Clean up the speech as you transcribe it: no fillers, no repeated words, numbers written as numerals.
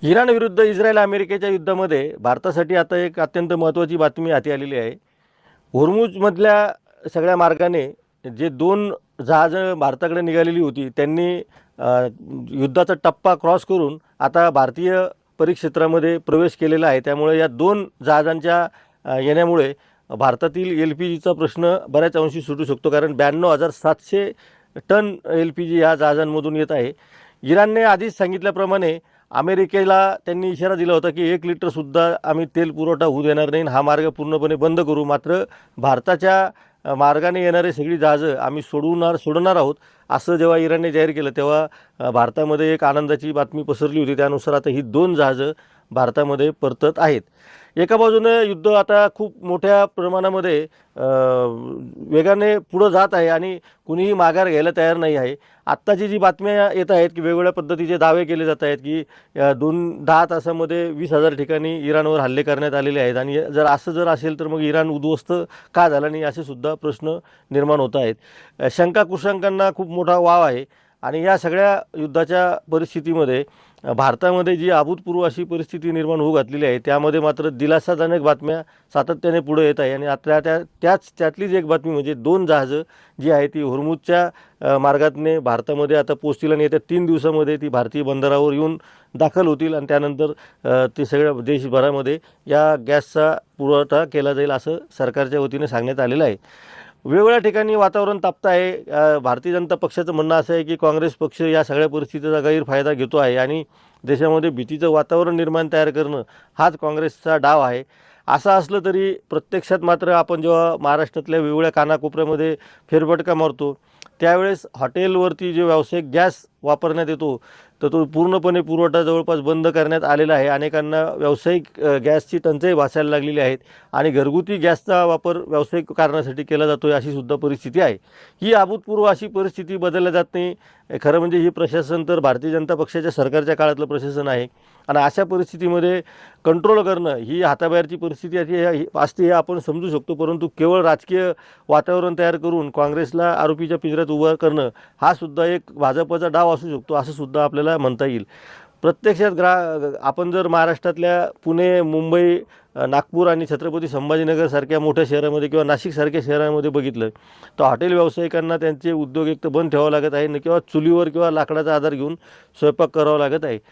Iran विरुद्ध Israel अमेरिकेच्या युद्धामध्ये भारतासाठी आता एक अत्यंत महत्त्वाची बातमी हाती आलेली आहे. होर्मुझमधल्या सगळ्या मार्गाने जे 2 जहाजं भारताकडे निघालेली होती, त्यांनी युद्धाचा टप्पा क्रॉस करून आता भारतीय परिक्षेत्रामध्ये प्रवेश केलेला आहे. त्यामुळे या 2 जहाजांच्या येण्यामुळे भारतातील एल-पी-जीचा प्रश्न बऱ्याच अंशी सुटू शकतो. कारण 92,700 टन एल-पी-जी या जहाजांमधून येत आहे. इराणने आधीच सांगितल्याप्रमाणे अमेरिकेला त्यांनी इशारा दिला होता की 1 लिटरसुद्धा आम्ही तेल पुरवठा होऊ देणार नाही, हा मार्ग पूर्णपणे बंद करू. मात्र भारताच्या मार्गाने येणारे सगळी जहाजं आम्ही सोडणार आहोत, असं जेव्हा इराणने जाहीर केलं तेव्हा भारतामध्ये एक आनंदाची बातमी पसरली होती. त्यानुसार आता ही 2 जहाजं भारतामध्ये परतत आहेत. एका बाजूने युद्ध आता खूप मोठ्या प्रमाणामध्ये वेगाने पुढं जात आहे आणि कुणीही माघार घ्यायला तयार नाही आहे. आत्ताची जी बातम्या येत आहेत की वेगवेगळ्या पद्धतीचे दावे केले जात आहेत की 10 तासामध्ये 20,000 ठिकाणी इराणवर हल्ले करण्यात आलेले आहेत. आणि जर असेल तर मग इराण उद्ध्वस्त का झाला नाही, असे सुद्धा प्रश्न निर्माण होत आहेत. शंका कुशंकांना खूप मोठा वाव आहे. आणि या सगळ्या युद्धाच्या परिस्थितीमध्ये भारतामध्ये जी अभूतपूर्व अशी परिस्थिती निर्माण होऊ घातलेली आहे, त्यामध्ये मात्र दिलासाजनक बातम्या सातत्याने पुढे येत आहे. आणि आता त्यातलीच एक बातमी म्हणजे 2 जहाजं जी आहे ती होर्मुझच्या मार्गातने भारतामध्ये आता पोहोचतील आणि येत्या 3 दिवसामध्ये ती भारतीय बंदरावर येऊन दाखल होतील. आणि त्यानंतर ते सगळ्या देशभरामध्ये या गॅसचा पुरवठा केला जाईल, असं सरकारच्या वतीने सांगण्यात आलेलं आहे. वेगवेगळ्या ठिकाणी वातावरण तापतं आहे. भारतीय जनता पक्षाचं म्हणणं असं आहे की काँग्रेस पक्ष या सगळ्या परिस्थितीचा गैरफायदा घेतो आहे आणि देशामध्ये भीतीचं वातावरण निर्माण तयार करणं हाच काँग्रेसचा डाव आहे. असं असलं तरी प्रत्यक्षात मात्र आपण जेव्हा महाराष्ट्रातल्या वेगवेगळ्या कानाकोपऱ्यामध्ये फेरफटका मारतो, त्यावेळेस हॉटेलवरती जे व्यावसायिक गॅस वापरण्यात येतो तर तो पूर्णपणे पुरवठा जवळपास बंद करण्यात आलेला आहे. अनेकांना व्यावसायिक गॅसची टंचाई भासायला लागलेली आहे आणि घरगुती गॅसचा वापर व्यावसायिक कारणासाठी केला जातो आहे, अशी सुद्धा परिस्थिती आहे. ही अभूतपूर्व अशी परिस्थिती बदलल्या जात नाही. खरं म्हणजे ही प्रशासन तर भारतीय जनता पक्षाच्या सरकारच्या काळातलं प्रशासन आहे. आणि अशा परिस्थितीमध्ये कंट्रोल करणं ही हाताबाहेरची परिस्थिती असते हे आपण समजू शकतो. परंतु केवळ राजकीय वातावरण तयार करून काँग्रेसला आरोपीच्या पिंजऱ्यात उभं करणं हा सुद्धा एक भाजपचा डाव असू शकतो, असं सुद्धा आपल्याला म्हणता येईल. प्रत्यक्षात आपण जर महाराष्ट्रातल्या पुणे, मुंबई, नागपूर आणि छत्रपती संभाजीनगरसारख्या मोठ्या शहरामध्ये किंवा नाशिकसारख्या शहरामध्ये बघितलं तर हॉटेल व्यावसायिकांना त्यांचे उद्योग एक तर बंद ठेवावं लागत आहे, किंवा चुलीवर किंवा लाकडाचा आधार घेऊन स्वयंपाक करावा लागत आहे.